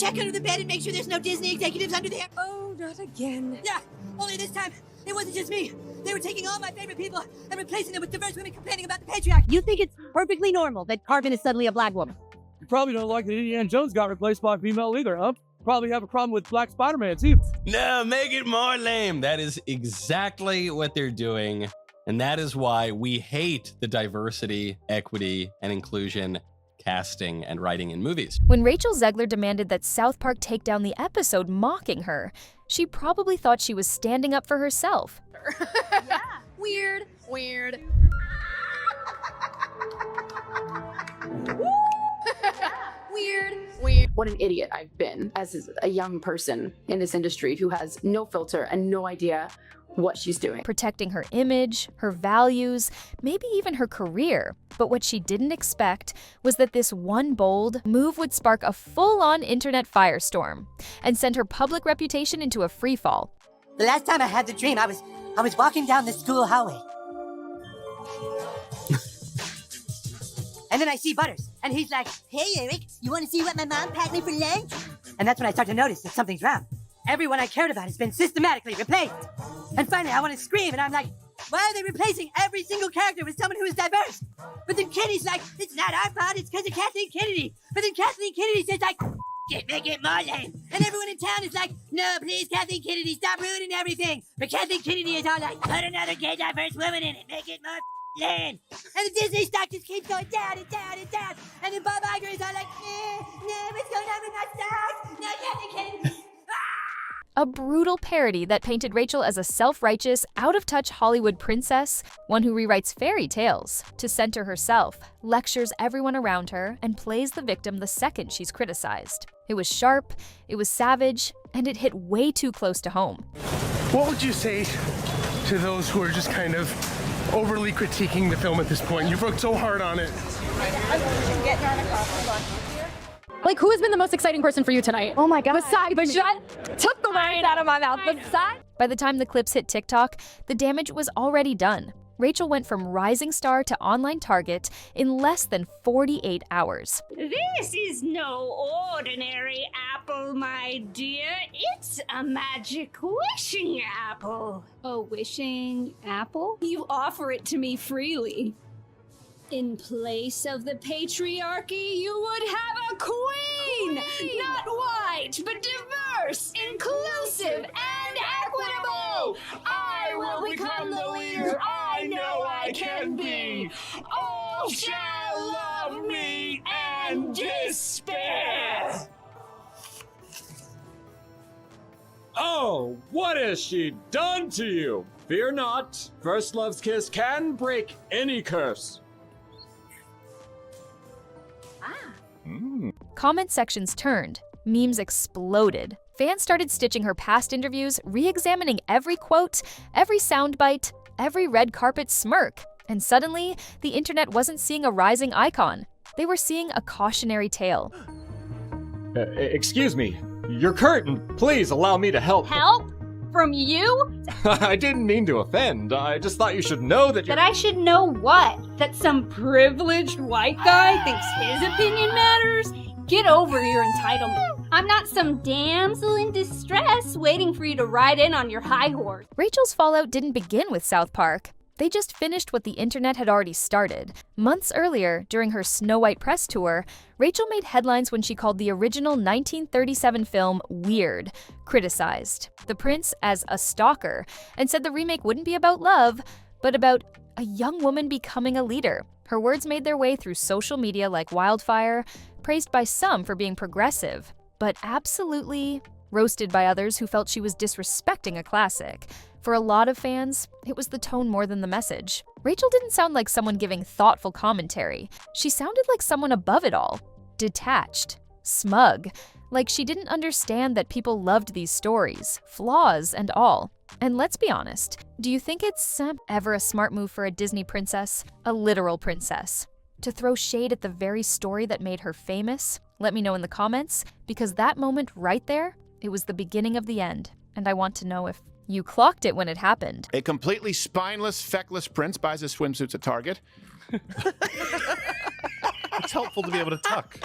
check under the bed and make sure there's no Disney executives under there. Oh, not again. Yeah, only this time, it wasn't just me. They were taking all my favorite people and replacing them with diverse women complaining about the patriarchy. You think it's perfectly normal that Carmen is suddenly a black woman? You probably don't like that Indiana Jones got replaced by a female either, huh? Probably have a problem with Black Spider-Man, too. No, make it more lame. That is exactly what they're doing. And that is why we hate the diversity, equity, and inclusion casting and writing in movies. When Rachel Zegler demanded that South Park take down the episode mocking her, she probably thought she was standing up for herself. Yeah. Weird. Weird. Weird. Weird. What an idiot I've been as a young person in this industry who has no filter and no idea what she's doing. Protecting her image, her values, maybe even her career. But what she didn't expect was that this one bold move would spark a full-on internet firestorm and send her public reputation into a freefall. The last time I had the dream, I was walking down the school hallway. And then I see Butters, and he's like, "Hey, Eric, you want to see what my mom packed me for lunch?" And that's when I start to notice that something's wrong. Everyone I cared about has been systematically replaced. And finally, I want to scream, and I'm like, why are they replacing every single character with someone who is diverse? But then Kenny's like, it's not our fault, it's because of Kathleen Kennedy. But then Kathleen Kennedy says like, make it more lame. And everyone in town is like, no, please, Kathleen Kennedy, stop ruining everything. But Kathleen Kennedy is all like, put another gay diverse woman in it, make it more lame. And the Disney stock just keeps going down and down and down. And then Bob Iger is all like, no, what's going on with my stock? No, Kathleen Kennedy. A brutal parody that painted Rachel as a self-righteous, out-of-touch Hollywood princess, one who rewrites fairy tales to center herself, lectures everyone around her, and plays the victim the second she's criticized. It was sharp, it was savage, and it hit way too close to home. What would you say to those who are just kind of overly critiquing the film at this point? You've worked so hard on it. Like, who has been the most exciting person for you tonight? Oh my God. Besides, took the words out of my mouth. Besides. By the time the clips hit TikTok, the damage was already done. Rachel went from rising star to online target in less than 48 hours. This is no ordinary apple, my dear. It's a magic wishing apple. A wishing apple? You offer it to me freely. In place of the patriarchy, you would have a queen! Not white, but diverse, inclusive, and equitable! I will become the leader I know I can be! All shall love me and despair! Oh, what has she done to you? Fear not. First love's kiss can break any curse. Comment sections turned. Memes exploded. Fans started stitching her past interviews, re-examining every quote, every soundbite, every red carpet smirk. And suddenly, the internet wasn't seeing a rising icon. They were seeing a cautionary tale. Excuse me. Your curtain. Please allow me to help. Help? From you? I didn't mean to offend. I just thought you should know that That I should know what? That some privileged white guy thinks his opinion matters? Get over your entitlement. I'm not some damsel in distress waiting for you to ride in on your high horse. Rachel's fallout didn't begin with South Park. They just finished what the internet had already started. Months earlier, during her Snow White press tour, Rachel made headlines when she called the original 1937 film weird, criticized the prince as a stalker, and said the remake wouldn't be about love, but about a young woman becoming a leader. Her words made their way through social media like wildfire, praised by some for being progressive, but absolutely roasted by others who felt she was disrespecting a classic. For a lot of fans, it was the tone more than the message. Rachel didn't sound like someone giving thoughtful commentary. She sounded like someone above it all, detached, smug, like she didn't understand that people loved these stories, flaws and all. And let's be honest, do you think it's ever a smart move for a Disney princess, a literal princess, to throw shade at the very story that made her famous? Let me know in the comments, because that moment right there, it was the beginning of the end, and I want to know if you clocked it when it happened. A completely spineless, feckless prince buys his swimsuits at Target. It's helpful to be able to tuck.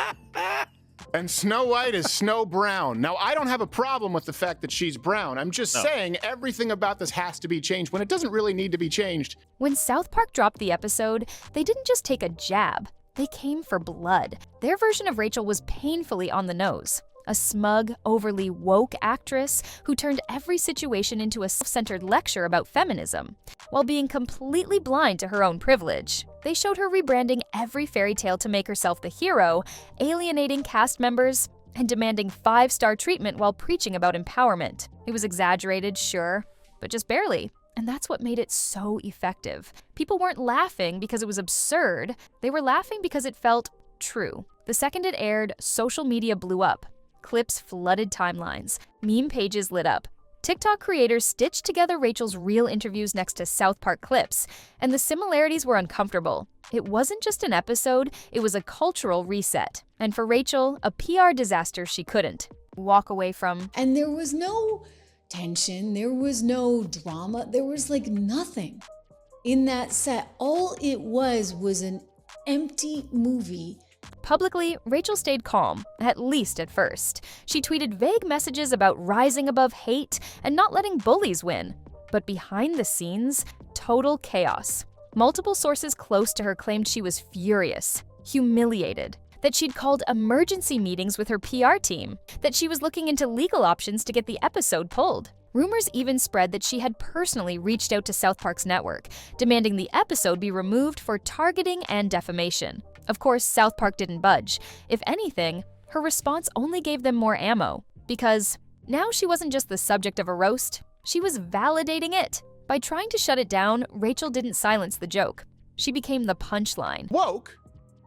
And Snow White is Snow Brown. Now, I don't have a problem with the fact that she's brown. I'm just saying everything about this has to be changed when it doesn't really need to be changed. When South Park dropped the episode, they didn't just take a jab. They came for blood. Their version of Rachel was painfully on the nose. A smug, overly woke actress who turned every situation into a self-centered lecture about feminism, while being completely blind to her own privilege. They showed her rebranding every fairy tale to make herself the hero, alienating cast members, and demanding 5-star treatment while preaching about empowerment. It was exaggerated, sure, but just barely. And that's what made it so effective. People weren't laughing because it was absurd. They were laughing because it felt true. The second it aired, social media blew up. Clips flooded timelines. Meme pages lit up. TikTok creators stitched together Rachel's real interviews next to South Park clips, and the similarities were uncomfortable. It wasn't just an episode, it was a cultural reset. And for Rachel, a PR disaster she couldn't walk away from. And there was no tension, there was no drama, there was like nothing in that set. All it was an empty movie. Publicly, Rachel stayed calm, at least at first. She tweeted vague messages about rising above hate and not letting bullies win. But behind the scenes, total chaos. Multiple sources close to her claimed she was furious, humiliated, that she'd called emergency meetings with her PR team, that she was looking into legal options to get the episode pulled. Rumors even spread that she had personally reached out to South Park's network, demanding the episode be removed for targeting and defamation. Of course, South Park didn't budge. If anything, her response only gave them more ammo, because now she wasn't just the subject of a roast, she was validating it. By trying to shut it down, Rachel didn't silence the joke. She became the punchline. Woke?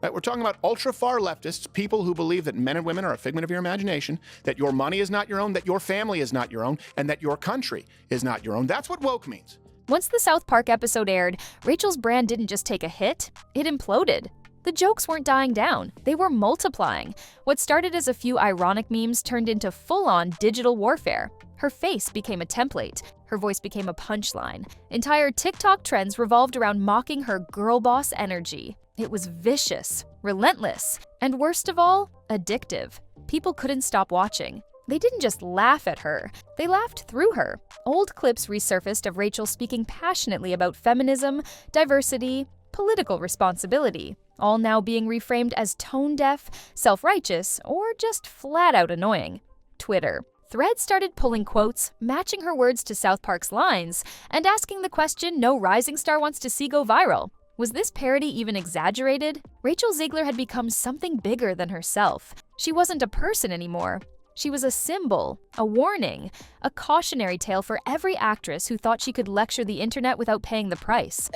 We're talking about ultra-far leftists, people who believe that men and women are a figment of your imagination, that your money is not your own, that your family is not your own, and that your country is not your own. That's what woke means. Once the South Park episode aired, Rachel's brand didn't just take a hit, it imploded. The jokes weren't dying down, they were multiplying. What started as a few ironic memes turned into full-on digital warfare. Her face became a template, her voice became a punchline. Entire TikTok trends revolved around mocking her girl boss energy. It was vicious, relentless, and worst of all, addictive. People couldn't stop watching. They didn't just laugh at her, they laughed through her. Old clips resurfaced of Rachel speaking passionately about feminism, diversity, political responsibility, all now being reframed as tone-deaf, self-righteous, or just flat-out annoying. Twitter. Threads started pulling quotes, matching her words to South Park's lines, and asking the question no rising star wants to see go viral. Was this parody even exaggerated? Rachel Zegler had become something bigger than herself. She wasn't a person anymore. She was a symbol, a warning, a cautionary tale for every actress who thought she could lecture the internet without paying the price.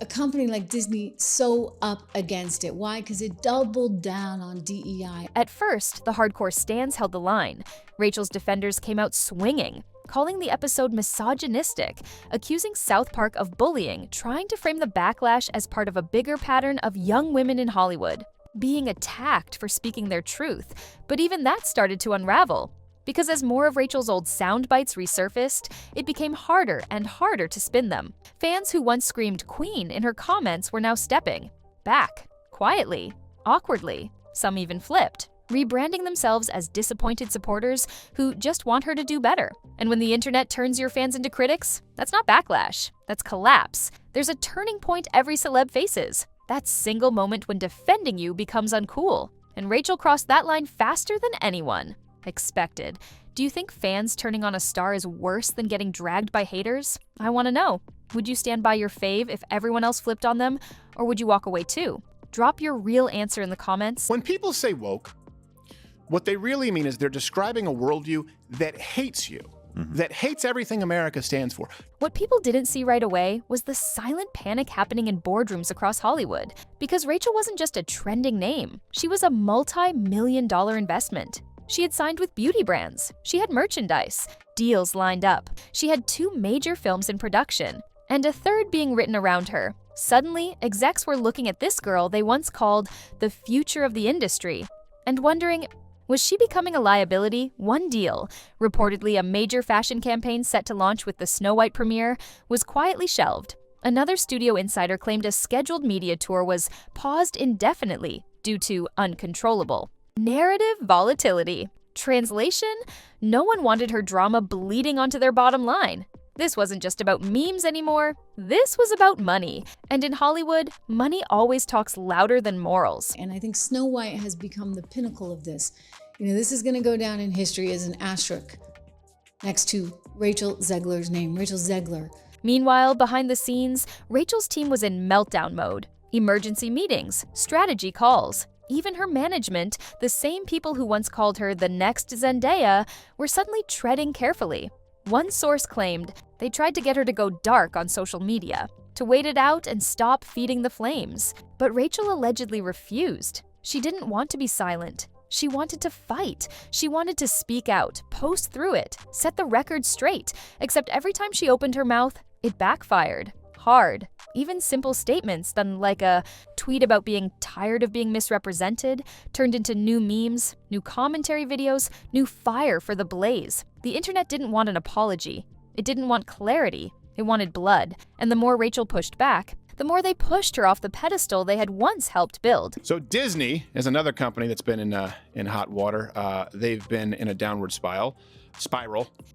A company like Disney so up against it. Why? Because it doubled down on DEI. At first, the hardcore stans held the line. Rachel's defenders came out swinging, calling the episode misogynistic, accusing South Park of bullying, trying to frame the backlash as part of a bigger pattern of young women in Hollywood being attacked for speaking their truth. But even that started to unravel, because as more of Rachel's old sound bites resurfaced, it became harder and harder to spin them. Fans who once screamed "Queen" in her comments were now stepping back, quietly, awkwardly. Some even flipped, rebranding themselves as disappointed supporters who just want her to do better. And when the internet turns your fans into critics, that's not backlash, that's collapse. There's a turning point every celeb faces. That single moment when defending you becomes uncool. And Rachel crossed that line faster than anyone expected. Do you think fans turning on a star is worse than getting dragged by haters? I want to know. Would you stand by your fave if everyone else flipped on them? Or would you walk away too? Drop your real answer in the comments. When people say woke, what they really mean is they're describing a worldview that hates you, that hates everything America stands for. What people didn't see right away was the silent panic happening in boardrooms across Hollywood. Because Rachel wasn't just a trending name, she was a multi-million-dollar investment. She had signed with beauty brands, she had merchandise, deals lined up. She had 2 major films in production, and a third being written around her. Suddenly, execs were looking at this girl they once called the future of the industry, and wondering, was she becoming a liability? One deal, reportedly a major fashion campaign set to launch with the Snow White premiere, was quietly shelved. Another studio insider claimed a scheduled media tour was paused indefinitely due to uncontrollable. Narrative volatility. Translation: no one wanted her drama bleeding onto their bottom line. This wasn't just about memes anymore. This was about money. And in Hollywood, money always talks louder than morals. And I think Snow White has become the pinnacle of this. This is going to go down in history as an asterisk next to Rachel Zegler's name, Rachel Zegler. Meanwhile, behind the scenes, Rachel's team was in meltdown mode. Emergency meetings, strategy calls. Even her management, the same people who once called her the next Zendaya, were suddenly treading carefully. One source claimed they tried to get her to go dark on social media, to wait it out and stop feeding the flames. But Rachel allegedly refused. She didn't want to be silent. She wanted to fight. She wanted to speak out, post through it, set the record straight, except every time she opened her mouth, it backfired. Hard. Even simple statements done like a tweet about being tired of being misrepresented turned into new memes, new commentary videos, new fire for the blaze. The internet didn't want an apology. It didn't want clarity. It wanted blood. And the more Rachel pushed back, the more they pushed her off the pedestal they had once helped build. So Disney is another company that's been in hot water. They've been in a downward spiral.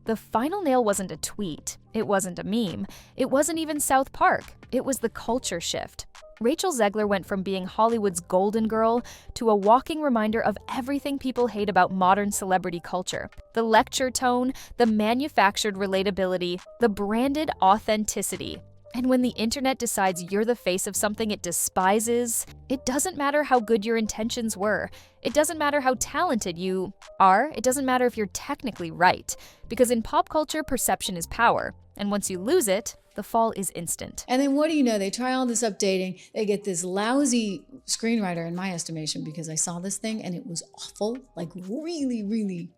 The final nail wasn't a tweet. It wasn't a meme. It wasn't even South Park. It was the culture shift. Rachel Zegler went from being Hollywood's golden girl to a walking reminder of everything people hate about modern celebrity culture. The lecture tone, the manufactured relatability, the branded authenticity. And when the internet decides you're the face of something it despises, it doesn't matter how good your intentions were. It doesn't matter how talented you are. It doesn't matter if you're technically right. Because in pop culture, perception is power. And once you lose it, the fall is instant. And then what do you know? They try all this updating. They get this lousy screenwriter, in my estimation, because I saw this thing and it was awful. Like really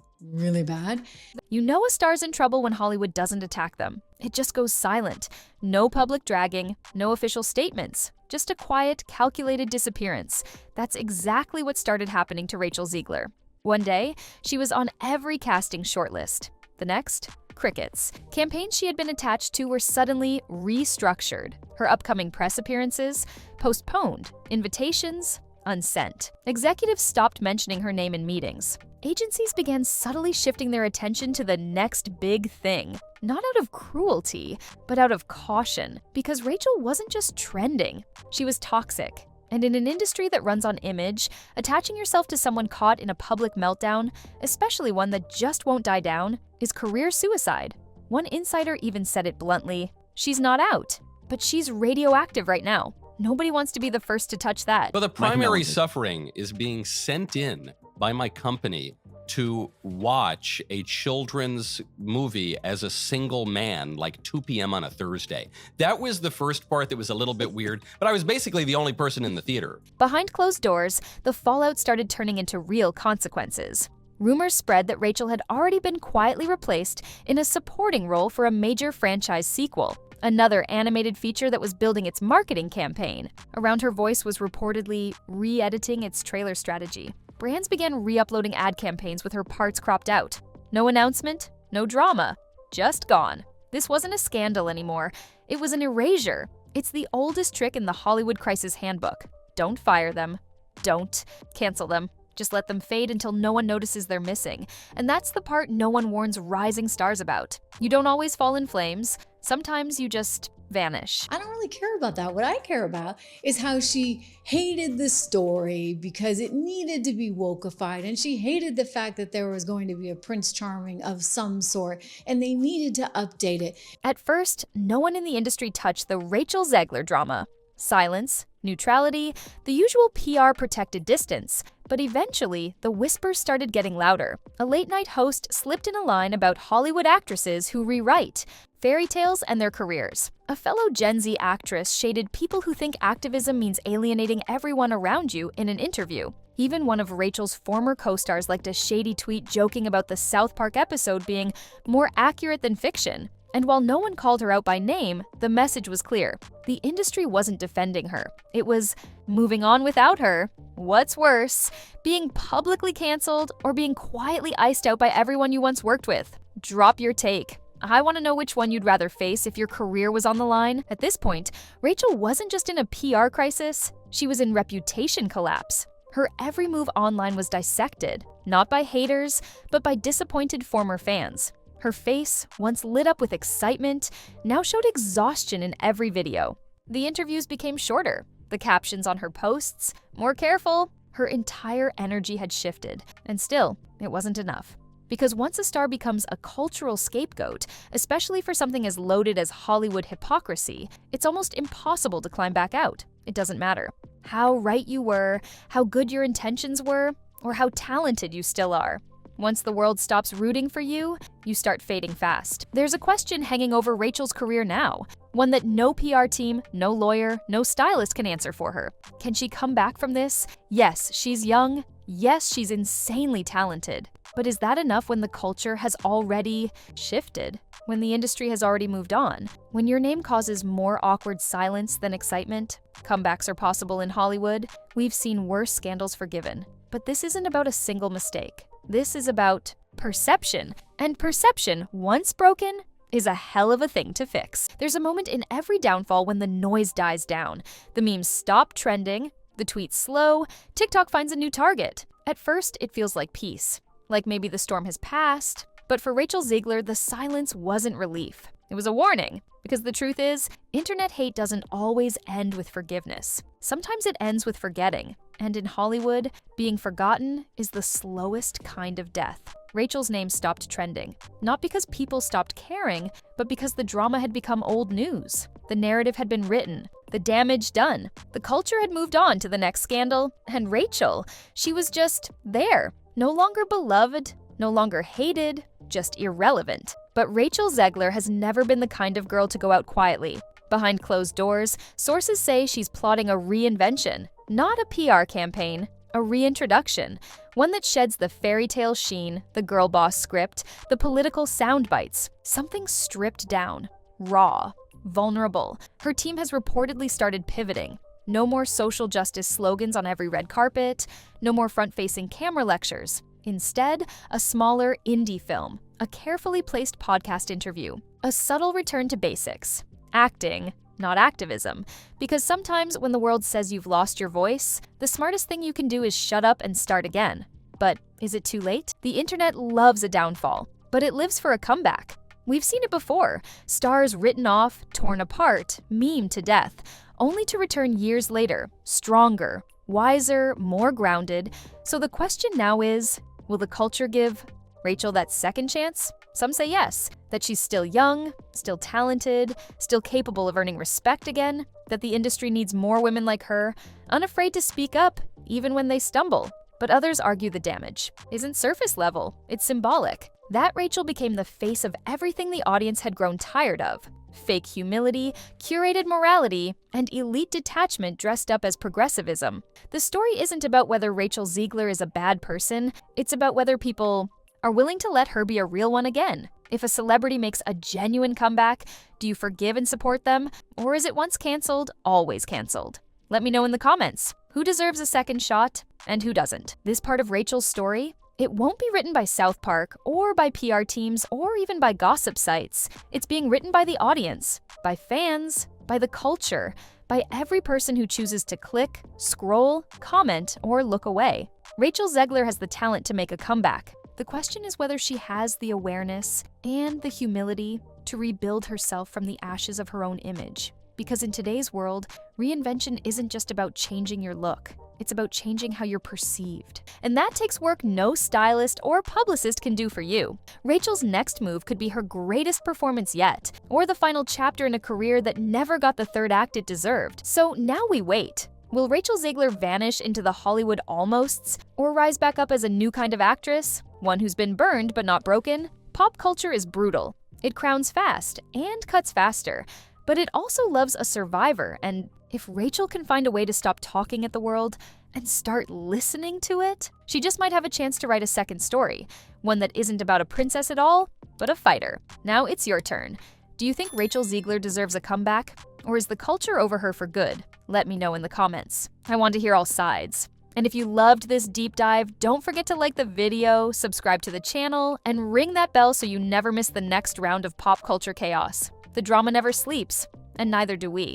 bad. You know a star's in trouble when Hollywood doesn't attack them. It just goes silent. No public dragging, no official statements. Just a quiet, calculated disappearance. That's exactly what started happening to Rachel Zegler. One day, she was on every casting shortlist. The next, crickets. Campaigns she had been attached to were suddenly restructured. Her upcoming press appearances, postponed. Invitations, unsent. Executives stopped mentioning her name in meetings. Agencies began subtly shifting their attention to the next big thing. Not out of cruelty, but out of caution. Because Rachel wasn't just trending. She was toxic. And in an industry that runs on image, attaching yourself to someone caught in a public meltdown, especially one that just won't die down, is career suicide. One insider even said it bluntly, "She's not out, but she's radioactive right now. Nobody wants to be the first to touch that." But the primary suffering is being sent in by my company to watch a children's movie as a single man, like 2 p.m. on a Thursday. That was the first part that was a little bit weird, but I was basically the only person in the theater. Behind closed doors, the fallout started turning into real consequences. Rumors spread that Rachel had already been quietly replaced in a supporting role for a major franchise sequel. Another animated feature that was building its marketing campaign. Around her voice was reportedly re-editing its trailer strategy. Brands began re-uploading ad campaigns with her parts cropped out. No announcement, no drama, just gone. This wasn't a scandal anymore. It was an erasure. It's the oldest trick in the Hollywood Crisis Handbook. Don't fire them. Don't cancel them. Just let them fade until no one notices they're missing. And that's the part no one warns rising stars about. You don't always fall in flames. Sometimes you just vanish. I don't really care about that. What I care about is how she hated the story because it needed to be wokeified, and she hated the fact that there was going to be a Prince Charming of some sort, and they needed to update it. At first, no one in the industry touched the Rachel Zegler drama. Silence, neutrality, the usual PR-protected distance. But eventually, the whispers started getting louder. A late-night host slipped in a line about Hollywood actresses who rewrite fairy tales and their careers. A fellow Gen Z actress shaded people who think activism means alienating everyone around you in an interview. Even one of Rachel's former co-stars liked a shady tweet joking about the South Park episode being more accurate than fiction. And while no one called her out by name, the message was clear. The industry wasn't defending her. It was moving on without her. What's worse, being publicly canceled or being quietly iced out by everyone you once worked with? Drop your take. I want to know which one you'd rather face if your career was on the line. At this point, Rachel wasn't just in a PR crisis, she was in reputation collapse. Her every move online was dissected, not by haters, but by disappointed former fans. Her face, once lit up with excitement, now showed exhaustion in every video. The interviews became shorter, the captions on her posts more careful. Her entire energy had shifted, and still, it wasn't enough. Because once a star becomes a cultural scapegoat, especially for something as loaded as Hollywood hypocrisy, it's almost impossible to climb back out. It doesn't matter how right you were, how good your intentions were, or how talented you still are. Once the world stops rooting for you, you start fading fast. There's a question hanging over Rachel's career now, one that no PR team, no lawyer, no stylist can answer for her. Can she come back from this? Yes, she's young. Yes, she's insanely talented. But is that enough when the culture has already shifted? When the industry has already moved on? When your name causes more awkward silence than excitement? Comebacks are possible in Hollywood. We've seen worse scandals forgiven. But this isn't about a single mistake. This is about perception. And perception, once broken, is a hell of a thing to fix. There's a moment in every downfall when the noise dies down. The memes stop trending, the tweets slow, TikTok finds a new target. At first, it feels like peace. Like maybe the storm has passed. But for Rachel Zegler, the silence wasn't relief. It was a warning. Because the truth is, internet hate doesn't always end with forgiveness. Sometimes it ends with forgetting. And in Hollywood, being forgotten is the slowest kind of death. Rachel's name stopped trending. Not because people stopped caring, but because the drama had become old news. The narrative had been written. The damage done. The culture had moved on to the next scandal. And Rachel, she was just there. No longer beloved, no longer hated, just irrelevant. But Rachel Zegler has never been the kind of girl to go out quietly. Behind closed doors, sources say she's plotting a reinvention, not a PR campaign, a reintroduction, one that sheds the fairy tale sheen, the girl boss script, the political sound bites, something stripped down, raw, vulnerable. Her team has reportedly started pivoting. No more social justice slogans on every red carpet, no more front-facing camera lectures. Instead, a smaller indie film, a carefully placed podcast interview, a subtle return to basics. Acting, not activism. Because sometimes when the world says you've lost your voice, the smartest thing you can do is shut up and start again. But is it too late? The internet loves a downfall, but it lives for a comeback. We've seen it before. Stars written off, torn apart, memed to death, only to return years later, stronger, wiser, more grounded. So the question now is, will the culture give Rachel that second chance? Some say yes, that she's still young, still talented, still capable of earning respect again, that the industry needs more women like her, unafraid to speak up, even when they stumble. But others argue the damage isn't surface level, it's symbolic. That Rachel became the face of everything the audience had grown tired of. Fake humility, curated morality, and elite detachment dressed up as progressivism. The story isn't about whether Rachel Zegler is a bad person, it's about whether people are willing to let her be a real one again. If a celebrity makes a genuine comeback, do you forgive and support them? Or is it once canceled, always canceled? Let me know in the comments. Who deserves a second shot and who doesn't? This part of Rachel's story, it won't be written by South Park or by PR teams or even by gossip sites. It's being written by the audience, by fans, by the culture, by every person who chooses to click, scroll, comment, or look away. Rachel Zegler has the talent to make a comeback. The question is whether she has the awareness and the humility to rebuild herself from the ashes of her own image. Because in today's world, reinvention isn't just about changing your look. It's about changing how you're perceived. And that takes work no stylist or publicist can do for you. Rachel's next move could be her greatest performance yet, or the final chapter in a career that never got the third act it deserved. So now we wait. Will Rachel Zegler vanish into the Hollywood almosts, or rise back up as a new kind of actress? One who's been burned but not broken? Pop culture is brutal. It crowns fast and cuts faster, but it also loves a survivor, and if Rachel can find a way to stop talking at the world and start listening to it, she just might have a chance to write a second story, one that isn't about a princess at all, but a fighter. Now it's your turn. Do you think Rachel Zegler deserves a comeback? Or is the culture over her for good? Let me know in the comments. I want to hear all sides. And if you loved this deep dive, don't forget to like the video, subscribe to the channel, and ring that bell so you never miss the next round of pop culture chaos. The drama never sleeps, and neither do we.